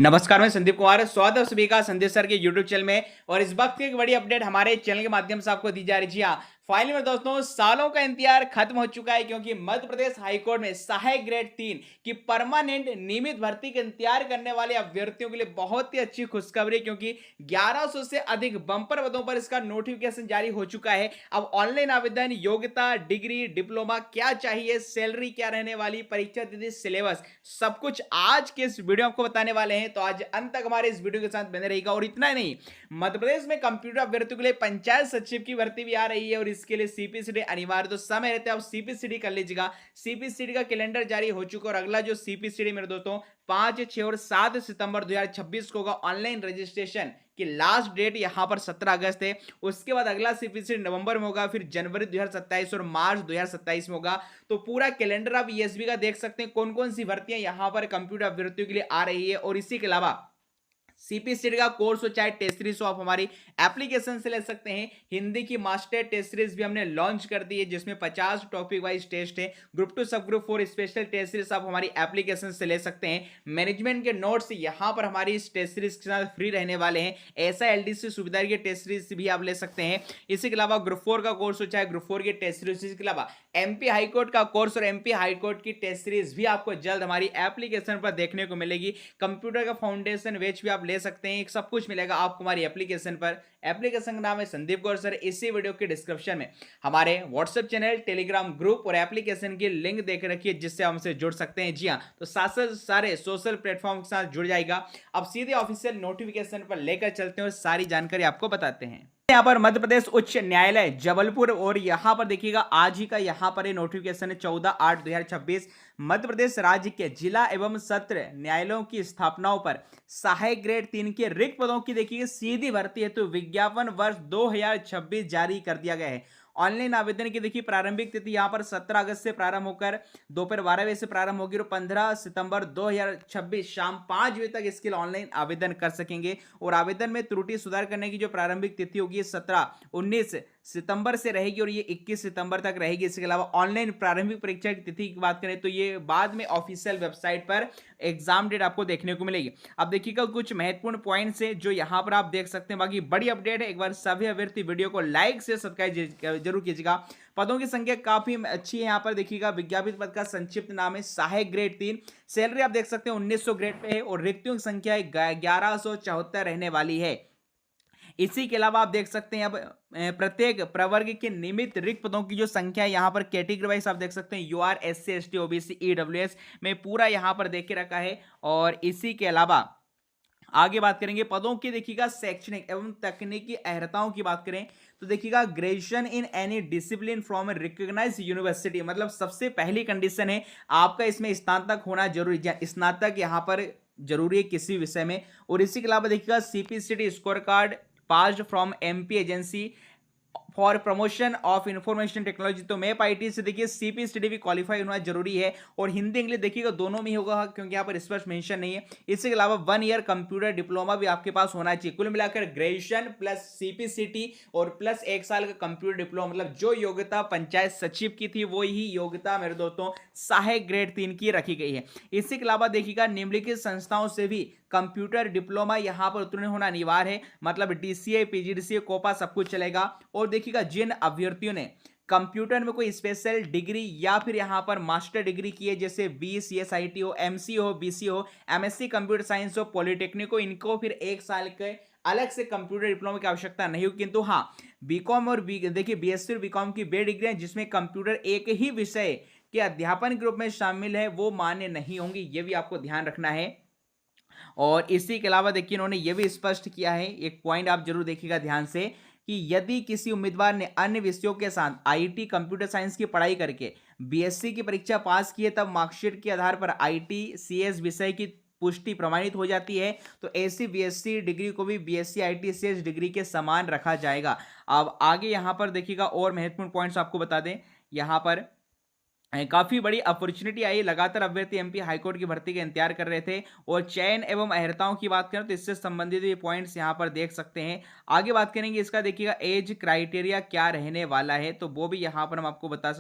नमस्कार, मैं संदीप कुमार। स्वागत है सभी का संदीप सर के यूट्यूब चैनल में। और इस वक्त की एक बड़ी अपडेट हमारे चैनल के माध्यम से आपको दी जा रही है। जी हाँ, फाइनली में दोस्तों सालों का इंतजार खत्म हो चुका है, क्योंकि मध्य प्रदेश हाईकोर्ट में सहायक ग्रेड 3 की परमानेंट नियमित भर्ती का इंतजार करने वाले अभ्यर्थियों के लिए बहुत ही अच्छी खुशखबरी है, क्योंकि 1100 से अधिक बंपर पदों पर इसका नोटिफिकेशन जारी हो चुका है। अब ऑनलाइन आवेदन, योग्यता, डिग्री, डिप्लोमा क्या चाहिए, सैलरी क्या रहने वाली, परीक्षा तिथि, सिलेबस, सब कुछ आज के इस वीडियो आपको बताने वाले हैं। तो आज अंत तक हमारे इस वीडियो के साथ बने रहेगा। और इतना नहीं, मध्य प्रदेश में कंप्यूटर अभ्यर्थियों के लिए पंचायत सचिव की भर्ती भी आ रही है, और इसके लिए सीपीसीडी अनिवार्य तो समय रहते हैं, आप सीपीसीडी कर लीजिएगा। सीपीसीडी का कैलेंडर जारी हो चुका है, और अगला जो सीपीसीडी मेरे दोस्तों 5, 6 और 7 सितंबर 2026 को होगा। ऑनलाइन रजिस्ट्रेशन की लास्ट डेट यहां पर 17 अगस्त है। उसके बाद अगला सीपीसीडी नवंबर में होगा, फिर जनवरी 2027 और मार्च 2027 में होगा। तो पूरा कैलेंडर आप ईएसबी का देख सकते हैं, कौन कौन सी भर्तियां यहां पर कंप्यूटर अभ्यर्थियों के लिए आ रही है। और इसी के अलावा सीपीसीडी का कोर्स हो चाहे टेस्ट सीरीज हो, आप हमारी एप्लीकेशन से ले सकते हैं। हिंदी की मास्टर टेस्ट सीरीज भी हमने लॉन्च कर दी है, जिसमें 50 टॉपिक वाइज टेस्ट है। ग्रुप 2 सब ग्रुप 4 स्पेशल टेस्ट सीरीज आप हमारी एप्लीकेशन से ले सकते हैं। मैनेजमेंट के नोट्स यहां पर हमारी इस टेस्ट सीरीज के साथ फ्री रहने वाले हैं। ऐसा एलडीसी सुविधा के टेस्ट सीरीज भी आप ले सकते हैं। इसी के अलावा ग्रुप 4 का कोर्स हो चाहे ग्रुप 4 की टेस्ट सीरीज, इसके अलावा एमपी हाईकोर्ट का कोर्स और एमपी हाईकोर्ट की टेस्ट सीरीज भी आपको जल्द हमारी एप्लीकेशन पर देखने को मिलेगी। कंप्यूटर का फाउंडेशन वेच भी आप ले सकते हैं, सब कुछ मिलेगा आपको हमारी एप्लीकेशन पर। एप्लीकेशन का नाम है संदीप गौर सर। इसी वीडियो के डिस्क्रिप्शन में हमारे व्हाट्सएप चैनल, टेलीग्राम ग्रुप और एप्लीकेशन की लिंक देख रखिए, जिससे हमसे जुड़ सकते हैं। जी हाँ, तो साथ साथ सारे सोशल प्लेटफॉर्म के साथ जुड़ जाएगा। अब सीधे ऑफिशियल नोटिफिकेशन पर लेकर चलते हैं और सारी जानकारी आपको बताते हैं। यहाँ पर मध्य प्रदेश उच्च न्यायालय जबलपुर, और यहाँ पर देखिएगा आज ही का यहाँ पर नोटिफिकेशन है 14/8/2026। मध्य प्रदेश राज्य के जिला एवं सत्र न्यायालयों की स्थापनाओं पर सहायक ग्रेड 3 के रिक्त पदों की देखिए सीधी भर्ती है, तो विज्ञापन वर्ष 2026 जारी कर दिया गया है। ऑनलाइन आवेदन की देखिए प्रारंभिक तिथि यहाँ पर 17 अगस्त से प्रारंभ होकर दोपहर 12 बजे से प्रारंभ होगी, और 15 सितंबर 2026 शाम 5 बजे तक इसके लिए ऑनलाइन आवेदन कर सकेंगे। और आवेदन में त्रुटि सुधार करने की जो प्रारंभिक तिथि होगी 17-19 सितंबर से रहेगी, और ये 21 सितंबर तक रहेगी। इसके अलावा ऑनलाइन प्रारंभिक परीक्षा की तिथि की बात करें तो ये बाद में ऑफिशियल वेबसाइट पर एग्जाम डेट आपको देखने को मिलेगी। अब देखिएगा कुछ महत्वपूर्ण पॉइंट्स है जो यहाँ पर आप देख सकते हैं। बाकी बड़ी अपडेट है, एक बार सभी अभ्यर्थी वीडियो को लाइक से सब्सक्राइब जरूर कीजिएगा। पदों की संख्या काफी अच्छी है। यहाँ पर देखिएगा विज्ञापित पद का संक्षिप्त नाम है सहायक ग्रेड 3। सैलरी आप देख सकते हैं 1900 ग्रेड पे है, और रिक्तियों की संख्या 1174 रहने वाली है। इसी के अलावा आप देख सकते हैं अब प्रत्येक प्रवर्ग के नियमित रिक्त पदों की जो संख्या है यहाँ पर कैटेगरी वाइज आप देख सकते हैं UR, SC, ST, OBC, EWS में पूरा यहाँ पर देख के रखा है। और इसी के अलावा आगे बात करेंगे पदों की, देखिएगा शैक्षणिक एवं तकनीकी अर्हताओं की बात करें तो देखिएगा graduation in any discipline from a recognise university, मतलब सबसे पहली कंडीशन है आपका इसमें स्नातक होना जरूरी, स्नातक यहाँ पर जरूरी है किसी विषय में। और इसी के अलावा देखिएगा CPCD score card passed from MP agency for promotion of information technology, तो मैप आईटी से देखिए सीपीसीडी भी क्वालिफाई होना जरूरी है। और हिंदी इंग्लिश देखिएगा दोनों में ही होगा, क्योंकि यहाँ पर स्पष्ट मेंशन नहीं है। इसके अलावा 1 ईयर कंप्यूटर डिप्लोमा भी आपके पास होना चाहिए। कुल मिलाकर ग्रेजुएशन प्लस सीपीसीटी और प्लस 1 साल का कंप्यूटर डिप्लोमा, मतलब जो योग्यता पंचायत सचिव की थी वो ही योग्यता मेरे दोस्तों सहायक ग्रेड 3 की रखी गई है। इसी के अलावा देखिएगा निम्नलिखित संस्थाओं से भी कंप्यूटर डिप्लोमा यहां पर उत्तीर्ण होना अनिवार्य है, मतलब डीसीए, पीजीडीसीए, कोपा सब कुछ चलेगा। और देखिएगा जिन अभ्यर्थियों ने कंप्यूटर में कोई स्पेशल डिग्री या फिर यहां पर मास्टर डिग्री की है, जैसे बी, सीएसआईटी हो, एमसी हो, बीसी हो, एमएससी कंप्यूटर साइंस हो, पॉलिटेक्निक हो, इनको फिर 1 साल के अलग से कंप्यूटर डिप्लोमा की आवश्यकता नहीं होगी। किंतु हाँ, बीकॉम और देखिए बीएससी और बीकॉम की बे डिग्री जिसमें कंप्यूटर एक ही विषय के अध्यापन के रूप में शामिल है वो मान्य नहीं होंगी, ये भी आपको ध्यान रखना है। और इसी के अलावा देखिए इन्होंने यह भी स्पष्ट किया है, एक पॉइंट आप जरूर देखिएगा ध्यान से, कि यदि किसी उम्मीदवार ने अन्य विषयों के साथ आईटी कंप्यूटर साइंस की पढ़ाई करके बीएससी की परीक्षा पास की है, तब मार्कशीट के आधार पर आईटी सीएस विषय की पुष्टि प्रमाणित हो जाती है, तो ऐसी बीएससी डिग्री को भी बीएससी आईटी सीएस डिग्री के समान रखा जाएगा। अब आगे यहां पर देखिएगा और महत्वपूर्ण पॉइंट्स आपको बता दें। यहां पर काफी बड़ी अपॉर्चुनिटी आई, लगातार अभ्यर्थी एमपी हाईकोर्ट की भर्ती का इंतजार कर रहे थे। और चयन एवं अर्हताओं की बात करें तो इससे संबंधित ये पॉइंट्स यहां पर देख सकते हैं। आगे बात करेंगे इसका, देखिएगा एज क्राइटेरिया क्या रहने वाला है, तो वो भी यहां पर हम आपको बता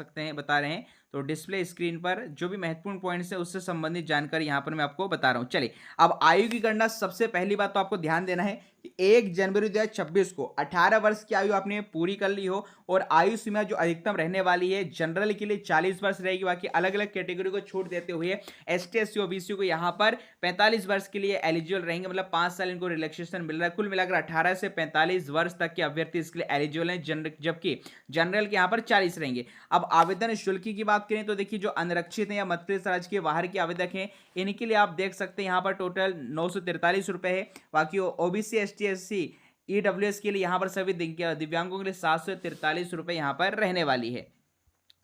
रहे हैं। तो डिस्प्ले स्क्रीन पर जो भी महत्वपूर्ण पॉइंट्स है उससे संबंधित जानकारी यहाँ पर मैं आपको बता रहा हूँ। चलिए, अब आयु की गणना सबसे पहली बात तो आपको ध्यान देना है कि 1 जनवरी 2026 को 18 वर्ष की आयु आपने पूरी कर ली हो और आयु सीमा जो अधिकतम रहने वाली है जनरल के लिए 40 वर्ष रहेगी, बाकी अलग अलग कैटेगरी को छूट देते हुए एसटी एससी ओबीसी को यहाँ पर 45 वर्ष के लिए एलिजिबल रहेंगे, मतलब 5 साल इनको रिलैक्सेशन मिल रहा है। कुल मिलाकर 18 से 45 वर्ष तक के अभ्यर्थी इसके लिए एलिजिबल हैं, जबकि जनरल के यहाँ पर 40 रहेंगे। अब आवेदन शुल्क की बात करें तो देखिए जो अनरक्षित हैं या मध्य प्रदेश राज्य के बाहर के आवेदक हैं इनके लिए आप देख सकते हैं यहाँ पर टोटल 943 रुपए है। बाकी ओबीसी एसटी एससी ईडब्ल्यूएस के लिए यहाँ पर सभी दिव्यांगों के लिए 743 रुपए यहाँ पर रहने वाली है।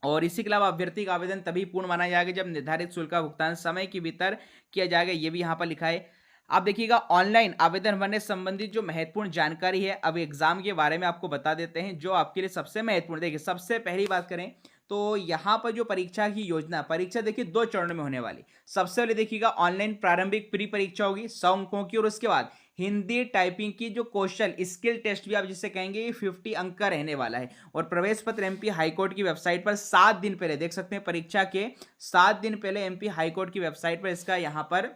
और इसी के अलावा अभ्यर्थी का आवेदन तभी पूर्ण माना जाएगा जब निर्धारित शुल्क का भुगतान समय के भीतर किया जाएगा, ये भी यहाँ पर लिखा है। आप देखिएगा ऑनलाइन आवेदन भरने संबंधित जो महत्वपूर्ण जानकारी है, अब एग्जाम के बारे में आपको बता देते हैं जो आपके लिए सबसे महत्वपूर्ण। देखिए सबसे पहली बात करें तो यहाँ पर जो परीक्षा की योजना, परीक्षा देखिए 2 चरणों में होने वाली। सबसे पहले देखिएगा ऑनलाइन प्रारंभिक प्री परीक्षा होगी 100 अंकों की, और उसके बाद हिंदी टाइपिंग की जो कौशल स्किल टेस्ट भी आप जिसे कहेंगे ये 50 अंक का रहने वाला है। और प्रवेश पत्र एमपी हाईकोर्ट की वेबसाइट पर 7 दिन पहले देख सकते हैं, परीक्षा के 7 दिन पहले एमपी हाईकोर्ट की वेबसाइट पर इसका यहाँ पर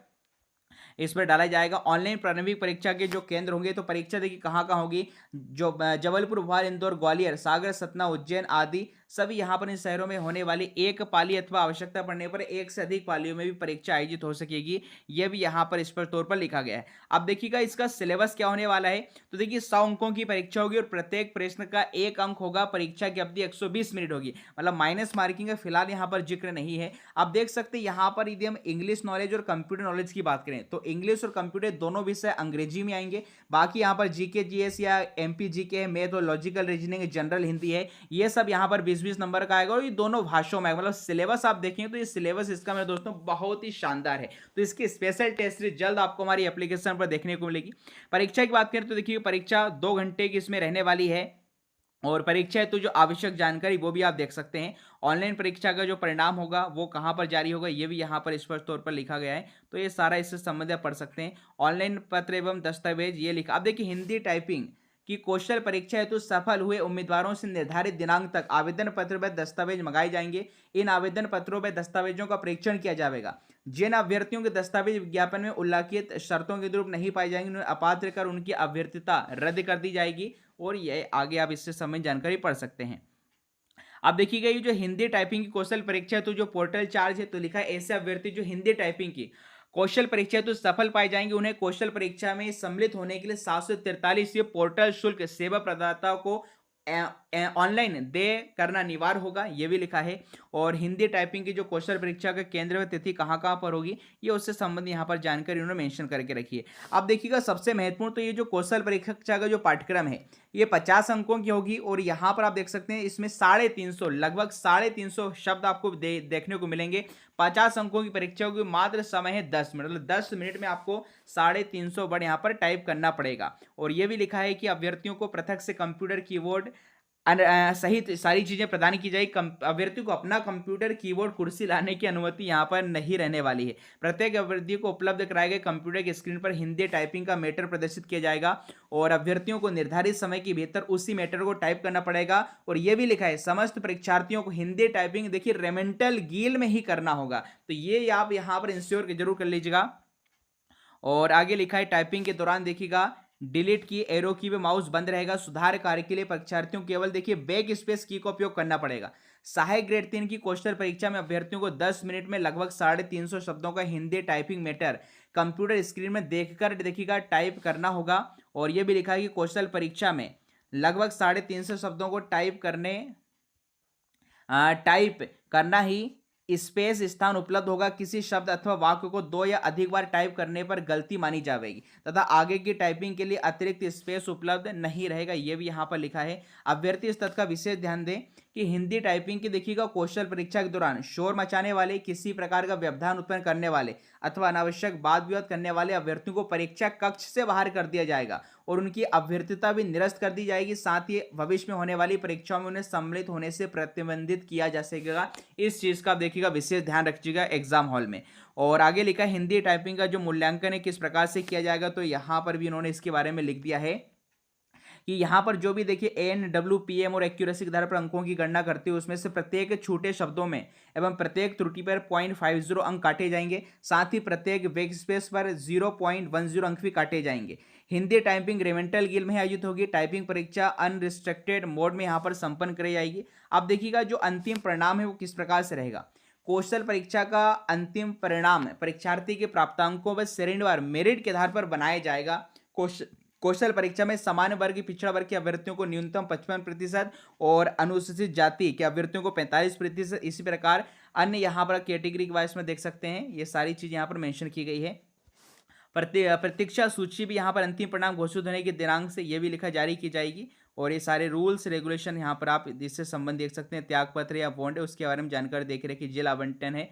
इस पर डाला जाएगा। ऑनलाइन प्रारंभिक परीक्षा के जो केंद्र होंगे तो परीक्षा देखिए कहाँ कहाँ होगी, जो जबलपुर, भोपाल, इंदौर, ग्वालियर, सागर, सतना, उज्जैन आदि सभी यहाँ पर इन शहरों में होने वाली एक पाली अथवा आवश्यकता पड़ने पर एक से अधिक पालियों में भी परीक्षा आयोजित हो सकेगी, यह भी यहाँ पर इस पर तौर पर लिखा गया है। अब देखिएगा इसका सिलेबस क्या होने वाला है, तो देखिए 100 अंकों की परीक्षा होगी और प्रत्येक प्रश्न का 1 अंक होगा। परीक्षा की अवधि 120 मिनट होगी, मतलब माइनस मार्किंग का फिलहाल यहाँ पर जिक्र नहीं है। आप देख सकते हैं यहाँ पर यदि हम इंग्लिश नॉलेज और कंप्यूटर नॉलेज की बात करें तो इंग्लिश और कंप्यूटर दोनों विषय अंग्रेजी में आएंगे। बाकी यहाँ पर जीके जीएस या एमपी जीके, मैथ और लॉजिकल रीजनिंग, जनरल हिंदी है, ये सब यहाँ पर 20-20 नंबर का आएगा और ये दोनों भाषाओं में, मतलब सिलेबस आप देखेंगे तो ये सिलेबस इसका मेरे दोस्तों बहुत ही शानदार है। तो इसकी स्पेशल टेस्ट सीरीज जल्द आपको हमारी एप्लीकेशन पर देखने को मिलेगी। परीक्षा की बात करें तो देखिए परीक्षा 2 घंटे की इसमें रहने वाली है और परीक्षा है तो जो आवश्यक जानकारी वो भी आप देख सकते हैं। ऑनलाइन परीक्षा का जो परिणाम होगा वो कहाँ पर जारी होगा ये भी यहाँ पर स्पष्ट तौर पर लिखा गया है, तो ये सारा इससे संबंधित पढ़ सकते हैं। ऑनलाइन पत्र एवं दस्तावेज ये लिखा। अब देखिए हिंदी टाइपिंग की कौशल परीक्षा हेतु सफल हुए उम्मीदवारों से निर्धारित दिनांक तक आवेदन पत्र व दस्तावेज मंगाए जाएंगे। इन आवेदन पत्रों व दस्तावेजों का परीक्षण किया जाएगा। जिन अभ्यर्थियों के दस्तावेज विज्ञापन में उल्लिखित शर्तों के अनुरूप नहीं पाई जाएंगे उन्हें अपात्र कर उनकी अभ्यर्थता रद्द कर दी जाएगी। और ये आगे आप इससे संबंधित जानकारी पढ़ सकते हैं। अब देखिएगा ये जो हिंदी टाइपिंग की कौशल परीक्षा है तो जो पोर्टल चार्ज है तो लिखा है ऐसे अभ्यर्थी जो हिंदी टाइपिंग की कौशल परीक्षा तो सफल पाए जाएंगे उन्हें कौशल परीक्षा में सम्मिलित होने के लिए 743 ये पोर्टल शुल्क सेवा प्रदाता को ऑनलाइन दे करना अनिवार्य होगा, ये भी लिखा है। और हिंदी टाइपिंग की जो कौशल परीक्षा का केंद्र व तिथि कहाँ कहाँ पर होगी ये उससे संबंधित यहाँ पर जानकारी उन्होंने मेंशन करके रखी है। अब देखिएगा सबसे महत्वपूर्ण तो ये जो कौशल परीक्षा का जो पाठ्यक्रम है ये 50 अंकों की होगी और यहाँ पर आप देख सकते हैं इसमें 350 लगभग 350 शब्द आपको देखने को मिलेंगे। 50 अंकों की परीक्षा होगी, मात्र समय है 10 मिनट, मतलब 10 मिनट में आपको 350 वर्ड यहाँ पर टाइप करना पड़ेगा। और ये भी लिखा है कि अभ्यर्थियों को पृथक से कंप्यूटर कीबोर्ड सहित सारी चीजें प्रदान की जाएगी। अभ्यर्थी को अपना कंप्यूटर कीबोर्ड कुर्सी लाने की अनुमति यहाँ पर नहीं रहने वाली है। प्रत्येक अभ्यर्थी को उपलब्ध कराए गए कंप्यूटर की स्क्रीन पर हिंदी टाइपिंग का मैटर प्रदर्शित किया जाएगा और अभ्यर्थियों को निर्धारित समय के भीतर उसी मैटर को टाइप करना पड़ेगा। और यह भी लिखा है समस्त परीक्षार्थियों को हिंदी टाइपिंग देखिए रेमेंटल गील में ही करना होगा, तो ये आप यहाँ पर इंश्योर जरूर कर लीजिएगा। और आगे लिखा है टाइपिंग के दौरान देखिएगा डिलीट की, एरो की व माउस बंद रहेगा। सुधार कार्य के लिए परीक्षार्थियों केवल देखिए बैक स्पेस की का उपयोग करना पड़ेगा। सहायक ग्रेड 3 की कौशल परीक्षा में अभ्यर्थियों को 10 मिनट में लगभग 350 शब्दों का Hindi typing matter computer screen में देखकर देखिएगा टाइप करना होगा। और यह भी लिखा है कि कौशल परीक्षा में लगभग 350 शब्दों को टाइप करना ही स्पेस स्थान उपलब्ध होगा। किसी शब्द अथवा वाक्य को 2 या अधिक बार टाइप करने पर गलती मानी जाएगी तथा आगे की टाइपिंग के लिए अतिरिक्त स्पेस उपलब्ध नहीं रहेगा, यह भी यहाँ पर लिखा है। अभ्यर्थी इस तथ्य का विशेष ध्यान दें कि हिंदी टाइपिंग की देखिएगा कौशल परीक्षा के दौरान शोर मचाने वाले, किसी प्रकार का व्यवधान उत्पन्न करने वाले अथवा अनावश्यक वाद विवाद करने वाले अभ्यर्थियों को परीक्षा कक्ष से बाहर कर दिया जाएगा और उनकी अभ्यर्थता भी निरस्त कर दी जाएगी। साथ ही भविष्य में होने वाली परीक्षाओं में उन्हें सम्मिलित होने से प्रतिबंधित किया जा सकेगा। इस चीज का देखिएगा विशेष ध्यान रखिएगा एग्जाम हॉल में। और आगे लिखा है हिंदी टाइपिंग का जो मूल्यांकन है किस प्रकार से किया जाएगा, तो यहाँ पर भी उन्होंने इसके बारे में लिख दिया है कि यहाँ पर जो भी देखिए ANWPM और एक्यूरेसी के आधार पर अंकों की गणना करते हैं, उसमें से प्रत्येक छोटे शब्दों में एवं प्रत्येक त्रुटि पर 0.50 अंक काटे जाएंगे। साथ ही प्रत्येक वेग स्पेस पर 0.10 अंक भी काटे जाएंगे। हिंदी टाइपिंग रेवेंटल गिल्ड में आयोजित होगी। टाइपिंग परीक्षा अनरिस्ट्रिक्टेड मोड में यहाँ पर संपन्न कराई जाएगी। अब देखिएगा जो अंतिम परिणाम है वो किस प्रकार से रहेगा। कौशल परीक्षा का अंतिम परिणाम परीक्षार्थी के प्राप्तांकों व श्रेणीवार मेरिट के आधार पर बनाया जाएगा। कौशल परीक्षा में सामान्य वर्ग पिछड़ा वर्ग के अभ्यर्थियों को न्यूनतम 55% और अनुसूचित जाति के अभ्यर्थियों को 45%। इसी प्रकार अन्य यहाँ पर कैटेगरी के वाइज में देख सकते हैं, ये सारी चीज यहाँ पर मेंशन की गई है। प्रतीक्षा सूची भी यहाँ पर अंतिम परिणाम घोषित होने के दिनांक से यह भी लिखा जारी की जाएगी। और ये सारे रूल्स रेगुलेशन यहाँ पर आप इससे संबंध देख सकते हैं। त्याग पत्र या बॉन्ड है उसके बारे में जानकारी देख रहे हैं कि जेल आवंटन है,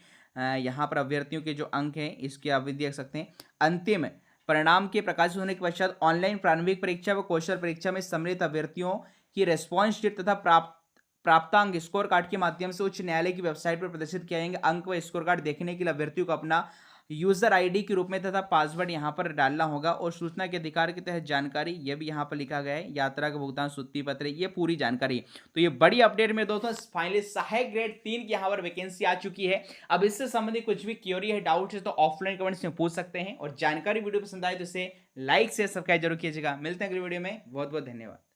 यहाँ पर अभ्यर्थियों के जो अंक हैं इसके आप देख सकते हैं। अंतिम परिणाम के प्रकाशित होने के पश्चात ऑनलाइन प्रारंभिक परीक्षा व कौशल परीक्षा में सम्मिलित अभ्यर्थियों की रेस्पॉन्स शीट तथा प्राप्तांक स्कोर कार्ड के माध्यम से उच्च न्यायालय की वेबसाइट पर प्रदर्शित किए जाएंगे। अंक व स्कोर कार्ड देखने के लिए अभ्यर्थियों को अपना यूजर आईडी के रूप में तथा पासवर्ड यहाँ पर डालना होगा। और सूचना के अधिकार के तहत जानकारी यह भी यहाँ पर लिखा गया है। यात्रा का भुगतान सूची पत्र, ये पूरी जानकारी। तो ये बड़ी अपडेट में दोस्तों फाइनली सहायक ग्रेड 3 की यहाँ पर वैकेंसी आ चुकी है। अब इससे संबंधित कुछ भी क्वेरी है, डाउट है तो ऑफलाइन कमेंट्स में पूछ सकते हैं। और जानकारी वीडियो पसंद आए तो इसे लाइक से सब्सक्राइब जरूर कीजिएगा। मिलते हैं अगली वीडियो में। बहुत बहुत धन्यवाद।